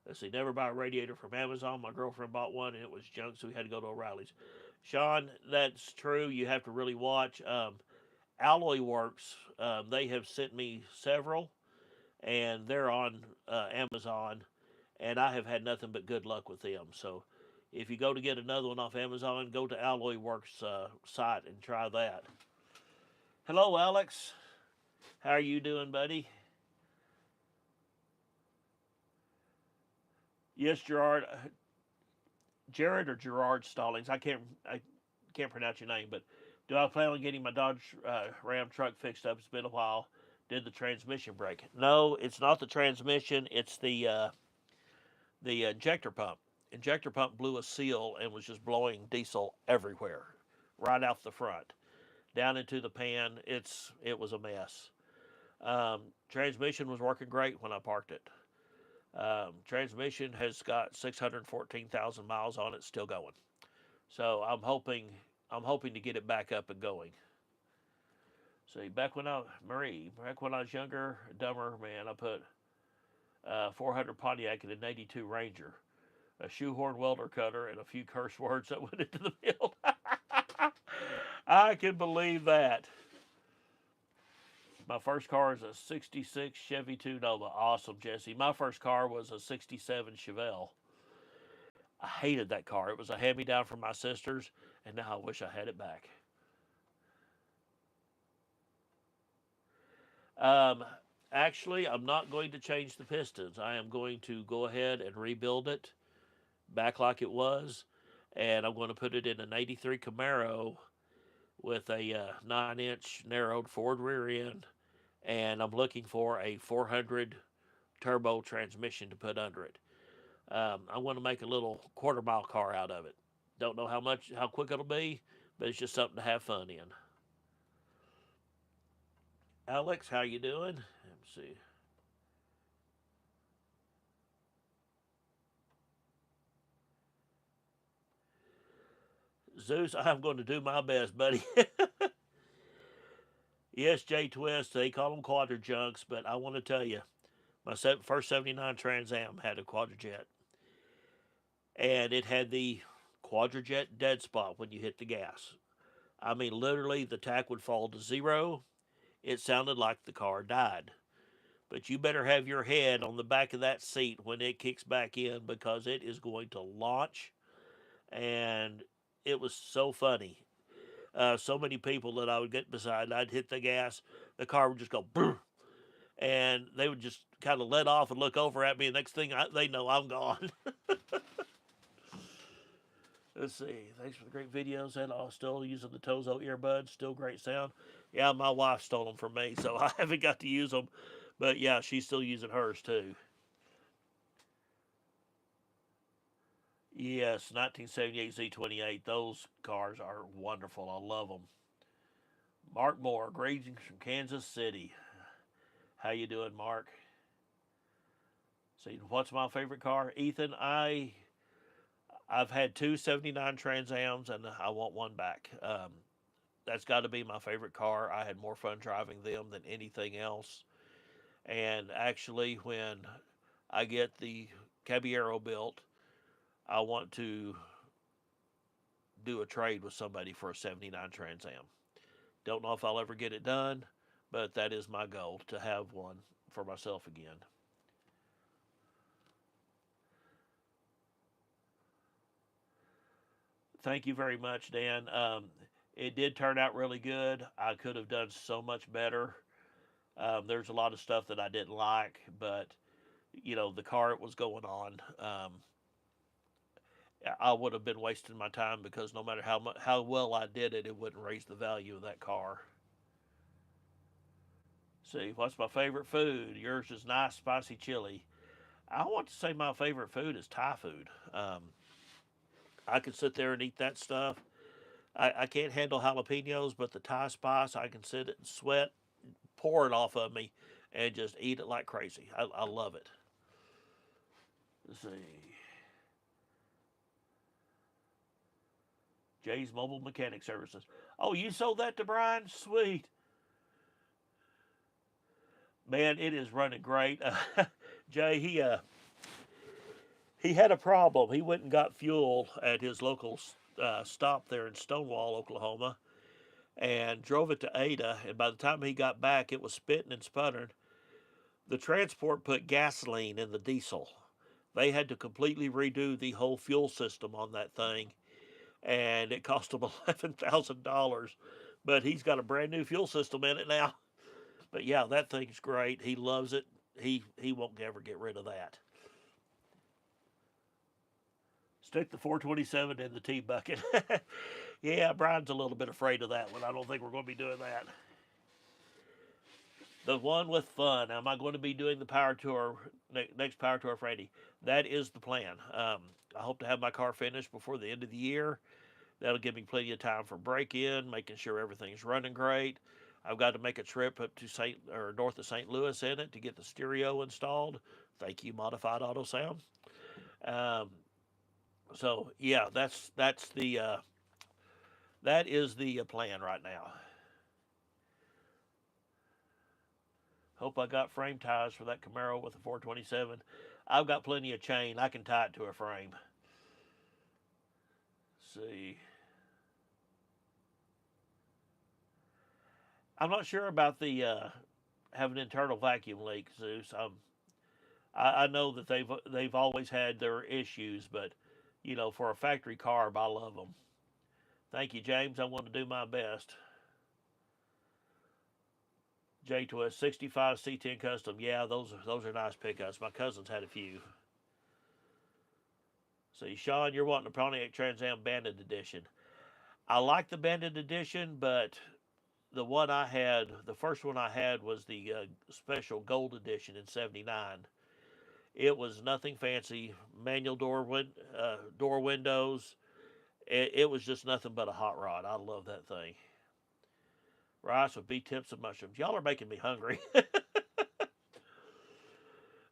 A: Let's see, never buy a radiator from Amazon. My girlfriend bought one and it was junk, so we had to go to O'Reilly's. Sean, that's true. You have to really watch. Alloy Works, they have sent me several, and they're on Amazon, and I have had nothing but good luck with them. So if you go to get another one off Amazon, go to Alloy Works site and try that. Hello, Alex. How are you doing, buddy? Yes, Gerard. Jared or Gerard Stallings. I can't pronounce your name, but do I plan on getting my Dodge Ram truck fixed up? It's been a while. Did the transmission break? No, it's not the transmission. It's the injector pump. Injector pump blew a seal and was just blowing diesel everywhere, right out the front, down into the pan. It was a mess. Transmission was working great when I parked it. Transmission has got 614,000 miles on it, still going. So I'm hoping to get it back up and going. See, back when I was younger, dumber man, I put 400 Pontiac in an '82 Ranger, a shoehorn welder cutter, and a few curse words that went into the build. I can believe that. My first car is a '66 Chevy 2 Nova. Awesome, Jesse. My first car was a '67 Chevelle. I hated that car. It was a hand me down from my sisters, and now I wish I had it back. Um, Actually, I'm not going to change the pistons. I am going to go ahead and rebuild it back like it was, and I'm going to put it in an '83 Camaro with a 9-inch narrowed forward rear end, and I'm looking for a 400 turbo transmission to put under it. I want to make a little quarter-mile car out of it. Don't know how quick it'll be, but it's just something to have fun in. Alex, how you doing? Let's see. Zeus, I'm going to do my best, buddy. Yes, J Twist, they call them quadra-junks, but I want to tell you, my first '79 Trans Am had a quadra-jet, and it had the quadra-jet dead spot when you hit the gas. I mean, literally, the tach would fall to zero. It sounded like the car died. But you better have your head on the back of that seat when it kicks back in because it is going to launch. And it was so funny. So many people that I would get beside, I'd hit the gas, the car would just go, brr, and they would just kind of let off and look over at me. And next thing they know, I'm gone. Let's see. Thanks for the great videos. And I'm still using the Tozo earbuds. Still great sound. Yeah, my wife stole them from me, so I haven't got to use them. But yeah, she's still using hers too. Yes, 1978 Z28. Those cars are wonderful. I love them. Mark Moore, greetings from Kansas City. How you doing, Mark? See, what's my favorite car? Ethan, I've had two '79 Trans Ams, and I want one back. That's got to be my favorite car. I had more fun driving them than anything else. And actually, when I get the Caballero built, I want to do a trade with somebody for a '79 Trans Am. Don't know if I'll ever get it done, but that is my goal to have one for myself again. Thank you very much, Dan. It did turn out really good. I could have done so much better. There's a lot of stuff that I didn't like, but the car it was going on, I would have been wasting my time because no matter how well I did it, it wouldn't raise the value of that car. See, what's my favorite food? Yours is nice spicy chili. I want to say my favorite food is Thai food. I can sit there and eat that stuff. I can't handle jalapenos, but the Thai spice, I can sit it and sweat, pour it off of me, and just eat it like crazy. I love it. Let's see. Jay's Mobile Mechanic Services. Oh, you sold that to Brian? Sweet. Man, it is running great. Jay, he had a problem. He went and got fuel at his local stop there in Stonewall, Oklahoma, and drove it to Ada. And by the time he got back, it was spitting and sputtering. The transport put gasoline in the diesel. They had to completely redo the whole fuel system on that thing, and it cost him $11,000. But he's got a brand new fuel system in it now. But yeah, that thing's great. He loves it. He won't ever get rid of that. Stick the 427 in the T bucket. Yeah, Brian's a little bit afraid of that one. I don't think we're going to be doing that. The one with fun. Am I going to be doing the power tour next power tour Friday? That is the plan. I hope to have my car finished before the end of the year. That'll give me plenty of time for break in, making sure everything's running great. I've got to make a trip up to St. or north of St. Louis in it to get the stereo installed. Thank you, Modified Auto Sound. Um, so yeah, that is the plan right now. Hope I got frame ties for that Camaro with the 427. I've got plenty of chain. I can tie it to a frame. Let's see. I'm not sure about the having internal vacuum leak, Zeus. I know that they've always had their issues, but for a factory carb, I love them. Thank you, James. I want to do my best. J Twist 65 C10 Custom. Yeah, those are nice pickups. My cousins had a few. See, Sean, you're wanting a Pontiac Trans Am Bandit Edition. I like the Bandit Edition, but the one I had, the first one I had was the special Gold Edition in '79. It was nothing fancy. Manual door windows. It was just nothing but a hot rod. I love that thing. Rice with beef tips and mushrooms. Y'all are making me hungry.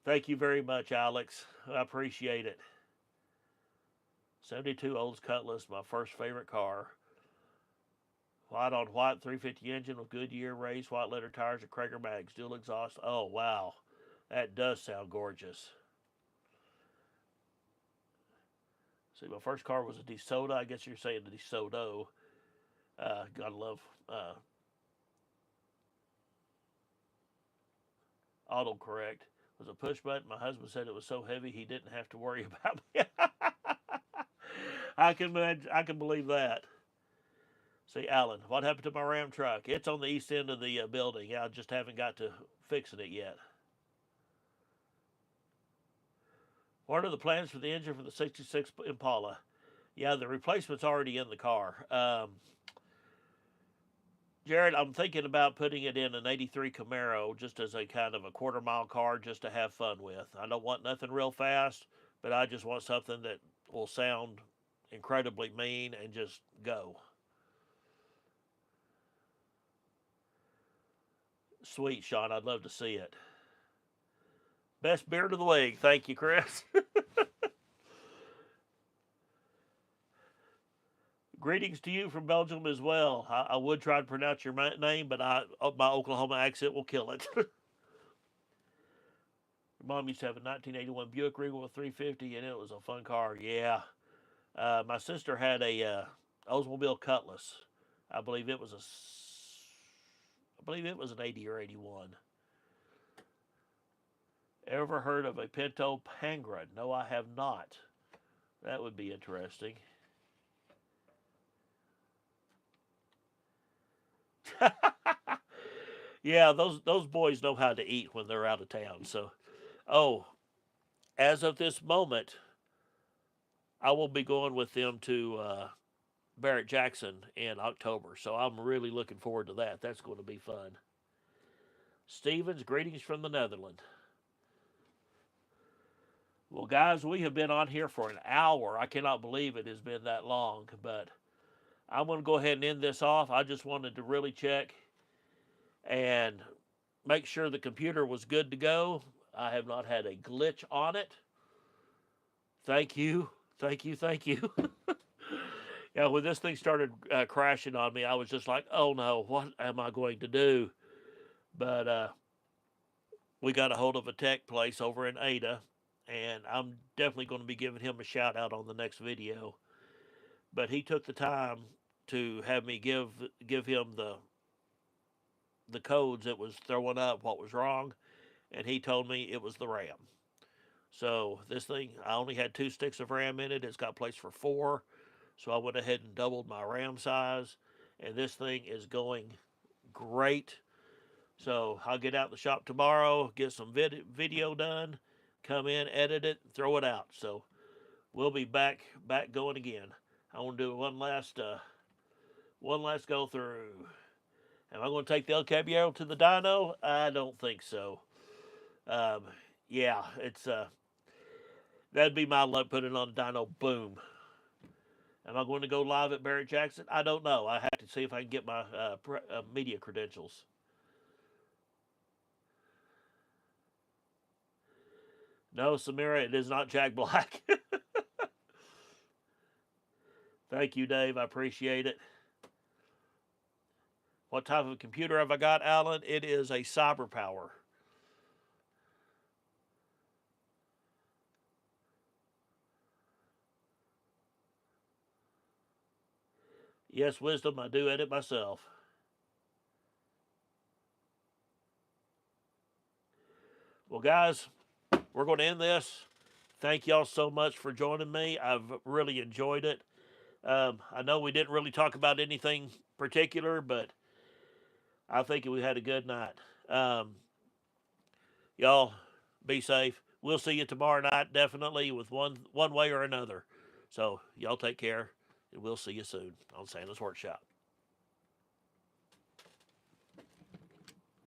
A: Thank you very much, Alex. I appreciate it. 72 Olds Cutlass, my first favorite car. White on white 350 engine with Goodyear race, white letter tires and Krager mags, dual exhaust. Oh, wow. That does sound gorgeous. See, my first car was a DeSoto. I guess you're saying the DeSoto. Gotta love autocorrect. It was a push button. My husband said it was so heavy he didn't have to worry about me. I can believe that. See, Alan, what happened to my Ram truck? It's on the east end of the building. I just haven't got to fixing it yet. What are the plans for the engine for the 66 Impala? Yeah, the replacement's already in the car. Jared, I'm thinking about putting it in an '83 Camaro just as a kind of a quarter-mile car just to have fun with. I don't want nothing real fast, but I just want something that will sound incredibly mean and just go. Sweet, Sean. I'd love to see it. Best beard of the week. Thank you, Chris. Greetings to you from Belgium as well. I would try to pronounce your name, but my Oklahoma accent will kill it. Mom used to have a 1981 Buick Regal with 350, and it was a fun car. Yeah. My sister had a Oldsmobile Cutlass. I believe it was an 80 or 81. Ever heard of a Pinto Pangra? No, I have not. That would be interesting. Yeah, those boys know how to eat when they're out of town. So, oh, as of this moment, I will be going with them to Barrett Jackson in October. So I'm really looking forward to that. That's going to be fun. Stevens, greetings from the Netherlands. Well, guys, we have been on here for an hour. I cannot believe it has been that long, but I'm going to go ahead and end this off. I just wanted to really check and make sure the computer was good to go. I have not had a glitch on it. Thank you. Thank you. Thank you. Yeah, when this thing started crashing on me, I was just like, oh no, what am I going to do? But we got a hold of a tech place over in Ada, and I'm definitely going to be giving him a shout out on the next video. But he took the time to have me give him the codes that was throwing up what was wrong, and he told me it was the RAM. So this thing, I only had 2 sticks of RAM in it. It's got place for 4, so I went ahead and doubled my RAM size, and this thing is going great. So I'll get out in the shop tomorrow, get some video done, come in, edit it, throw it out. So we'll be back going again. I want to do one last go through. Am I going to take the El Caballero to the dyno? I don't think so. Yeah, it's that'd be my luck. Put it on the dyno. Boom. Am I going to go live at Barrett Jackson? I don't know. I have to see if I can get my media credentials. No, Samira, it is not Jack Black. Thank you, Dave. I appreciate it. What type of computer have I got, Alan? It is a CyberPower. Yes, Wisdom, I do edit myself. Well, guys, we're going to end this. Thank y'all so much for joining me. I've really enjoyed it. I know we didn't really talk about anything particular, but I think we had a good night. Um, y'all be safe. We'll see you tomorrow night, definitely, with one way or another. So y'all take care, and we'll see you soon on Santa's Workshop.